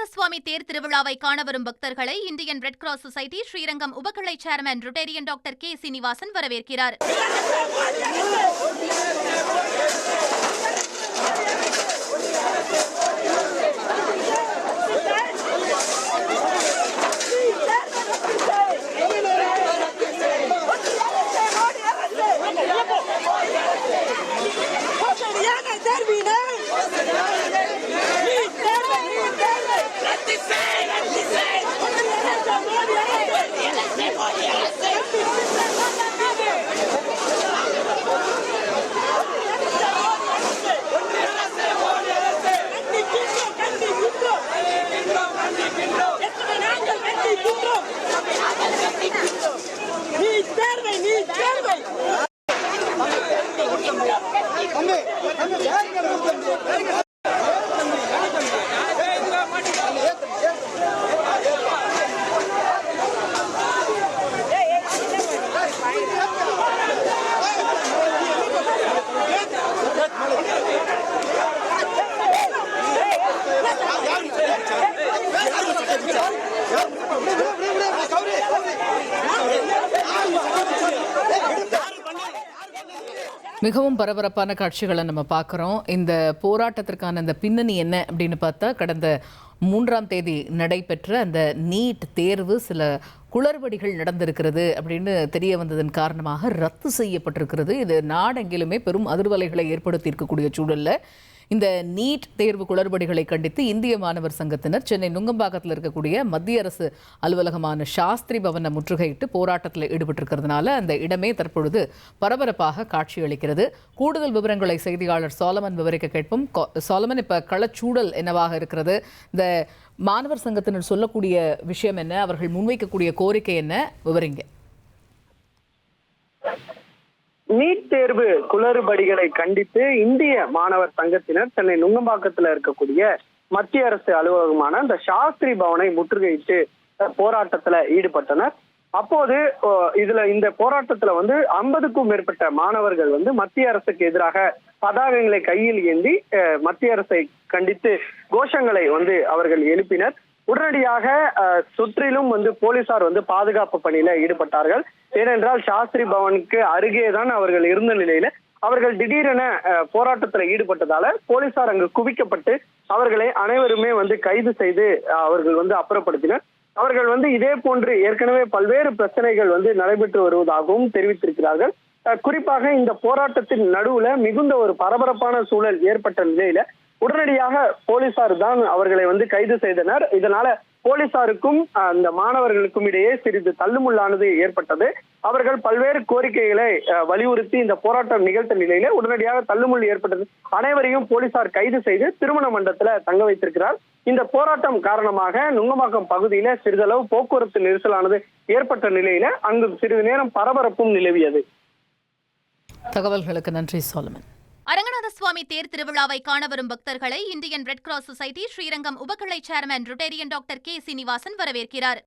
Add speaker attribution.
Speaker 1: அரங்கநாத சுவாமி தேர் திருவிழாவை காண வரும் பக்தர்களை Indian red cross society Srirangam உபகிளை chairman Rotarian doctor K Srinivasan வரவேற்கிறார்.
Speaker 2: மிகவும் பரபரப்பான காட்சிகளை நம்ம பார்க்குறோம். இந்த போராட்டத்திற்கான அந்த பின்னணி என்ன அப்படின்னு பார்த்தா, கடந்த 3ஆம் தேதி நடைபெற்ற அந்த நீட் தேர்வு சில குளறுபடிகள் நடந்திருக்கிறது அப்படின்னு தெரிய வந்ததன் காரணமாக ரத்து செய்யப்பட்டிருக்கிறது. இது நாடெங்கிலுமே பெரும் அதிர்வலைகளை ஏற்படுத்தி இருக்கக்கூடிய சூழலில் இந்த நீட் தேர்வு குளறுபடிகளை கண்டித்து இந்திய மாணவர் சங்கத்தினர் சென்னை நுங்கம்பாக்கத்தில் இருக்கக்கூடிய மத்திய அரசு அலுவலகமான சாஸ்திரி பவனை முற்றுகையிட்டு போராட்டத்தில் ஈடுபட்டிருக்கிறதுனால அந்த இடமே தற்பொழுது பரபரப்பாக காட்சியளிக்கிறது. கூடுதல் விவரங்களை செய்தியாளர் சோலமன் விவரிக்க கேட்போம். சோலமன், இப்ப களச்சூழல் என்னவாக இருக்கிறது? இந்த மாணவர் சங்கத்தினர் சொல்லக்கூடிய விஷயம் என்ன? அவர்கள் முன்வைக்கக்கூடிய கோரிக்கை என்ன? விவரிங்க.
Speaker 3: நீட் தேர்வு குளறுபடிகளை கண்டித்து இந்திய மாணவர் சங்கத்தினர் சென்னை நுங்கம்பாக்கத்தில் இருக்கக்கூடிய மத்திய அரசு அலுவலகமான இந்த சாஸ்திரி பவனை முற்றுகையிட்டு போராட்டத்துல ஈடுபட்டனர். அப்போது இந்த போராட்டத்துல 50க்கும் மேற்பட்ட மாணவர்கள் மத்திய அரசுக்கு எதிராக பதாகைகளை கையில் ஏந்தி மத்திய அரசை கண்டித்து கோஷங்களை அவர்கள் எழுப்பினர். உடனடியாக சுற்றிலும் போலீசார் பாதுகாப்பு பணியில ஈடுபட்டார்கள். ஏனென்றால் சாஸ்திரி பவனுக்கு அருகேதான் அவர்கள் இருந்த நிலையில அவர்கள் திடீரென போராட்டத்தில் ஈடுபட்டதால போலீசார் அங்கு குவிக்கப்பட்டு அவர்களை அனைவருமே கைது செய்து அவர்கள் அப்புறப்படுத்தினர். அவர்கள் இதே போன்று ஏற்கனவே பல்வேறு பிரச்சனைகள் நடைபெற்று வருவதாகவும் தெரிவித்திருக்கிறார்கள். குறிப்பாக இந்த போராட்டத்தின் நடுவுல மிகுந்த ஒரு பரபரப்பான சூழல் ஏற்பட்ட நிலையில உடனடியாக போலீசார் தான் அவர்களை கைது செய்தனர். இதனால போலீசாருக்கும் அந்த மாணவர்களுக்கும் இடையே சிறிது தள்ளுமுள்ளானது ஏற்பட்டது. அவர்கள் பல்வேறு கோரிக்கைகளை வலியுறுத்தி இந்த போராட்டம் நிகழ்த்த நிலையில உடனடியாக தள்ளுமுள் ஏற்பட்டது. அனைவரையும் போலீசார் கைது செய்து திருமண மண்டபத்துல தங்க வைத்திருக்கிறார். இந்த போராட்டம் காரணமாக நுங்கம்பாக்கம் பகுதியில சிறிதளவு போக்குவரத்து நெரிசலானது ஏற்பட்ட நிலையில அங்கு சிறிது நேரம் பரபரப்பும் நிலவியது.
Speaker 2: தகவல்களுக்கு நன்றி சோலமன்.
Speaker 1: அரங்கநாத சுவாமி தேர் திருவிழாவை காண வரும் பக்தர்களை Indian red cross society Srirangam உபகிளை chairman Rotarian doctor K Srinivasan வரவேற்கிறார்.